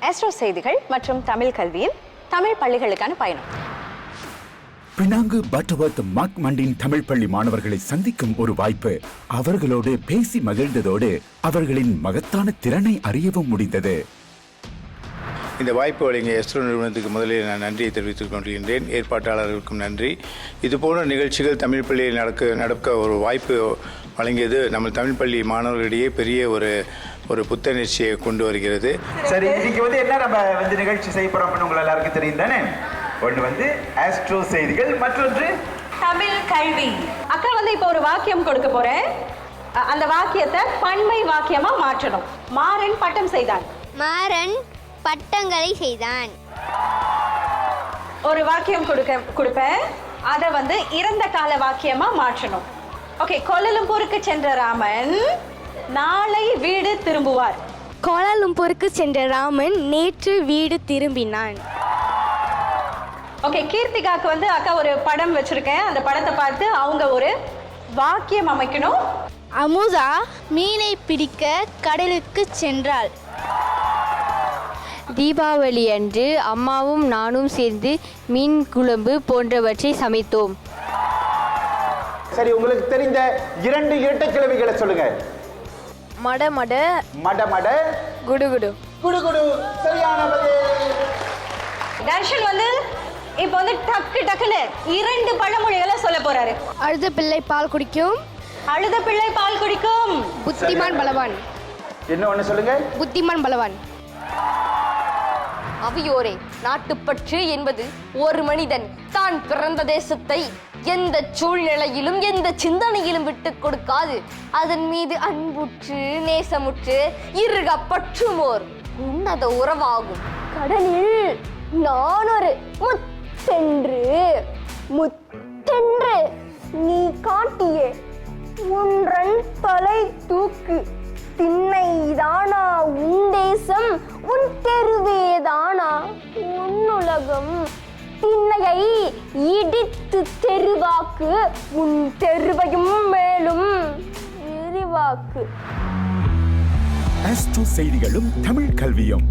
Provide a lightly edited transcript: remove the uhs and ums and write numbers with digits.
Astro செய்திகள் மற்றும் தமிழ் கல்வியில் தமிழ் பள்ளிகளுக்கான பயணம். பினாங்கு பட்டர்வர்த் மாக்மண்டின் தமிழ் பள்ளி மாணவர்களை சந்திக்கும் ஒரு வாய்ப்பு. அவர்களோடு பேசி மகிழ்ந்ததோடு அவர்களின் மகத்தான திறனை அறியவும் முடிந்தது. இந்த வாய்ப்பு வழங்கிய எஸ்ட்ரோ நிறுவனத்துக்கு முதலில் நான் நன்றியை தெரிவித்துக் கொள்கின்றேன். ஏற்பாட்டாளர்களுக்கும் நன்றி. இதுபோன்ற நிகழ்ச்சிகள் தமிழ் பள்ளியில் நடக்க ஒரு வாய்ப்பு வழங்கியது நம்ம தமிழ் பள்ளி மாணவர்களிடையே பெரிய ஒரு புத்துணர்ச்சியை கொண்டு வருகிறது. சரி, இன்னைக்கு என்ன நம்ம நிகழ்ச்சி செய்ய போறோம் அப்படின்னு உங்களை எல்லாருக்கும் தெரியும் தானே? ஒன்று ஆஸ்ட்ரோ செய்திகள், மற்றொன்று தமிழ் கல்வி. அக்கா இப்போ ஒரு வாக்கியம் கொடுக்க போறேன். அந்த வாக்கியத்தை பன்மை வாக்கியமா மாற்றணும். மாறன் பட்டம் செய்தான். மாறன் பட்டங்களை செய்தான். ஒரு வாக்கியம் கொடுப்பேன். அதை இறந்த கால வாக்கியமா மாற்றணும். ஓகே. கோலாலம்பூருக்கு சென்ற ராமன் நாளை வீடு திரும்புவார். கோலாலம்பூருக்கு சென்ற ராமன் நேற்று வீடு திரும்பினான். ஓகே. கீர்த்திகாக்கு அக்கா ஒரு படம் வச்சிருக்கேன். அந்த படத்தை பார்த்து அவங்க ஒரு வாக்கியம் அமைக்கணும். அமுதா மீனை பிடிக்க கடலுக்கு சென்றாள். தீபாவளி அன்று அம்மாவும் நானும் சேர்ந்து மீன் குழம்பு போன்றவற்றை சமைத்தோம். சரி, உங்களுக்கு தெரிந்த 2 இரட்டை கிழவிகளை சொல்லுங்க. மட மட மட மட குடுகுடு குடுகுடு. சரியான பதில். தர்ஷன் இப்போ டக்கு டக்குன்னு 2 பழமொழிகளை சொல்ல போறாரு. அழுத பிள்ளை பால் குடிக்கும். அழுத பிள்ளை பால் குடிக்கும். புத்திமான் பலவான். என்ன ஒண்ணு சொல்லுங்க. புத்திமான் பலவான். அவையோரே, நாட்டுப்பற்று என்பது ஒரு மனிதன் தான் பிறந்த தேசத்தை எந்த சூழ்நிலையிலும் எந்த சிந்தனையிலும் விட்டுக் கொடுக்காது அதன் மீது அன்புற்று நேசமுற்று இருக பற்றுமோர் உன்னத உறவாகும். கடலில் நான் ஒரு முத்தென்று நீ காட்டிய உன்றன் தலை தூக்கு திண்ணைதானா உன் தேசம், உன் தெருவேதானா உன்னுலகம். திண்ணையை இடித்து தெருவாக்கு, உன் தெருவையும் மேலும் விரிவாக்கு. ஆஸ்ட்ரோ செய்திகளும் தமிழ் கல்வியும்.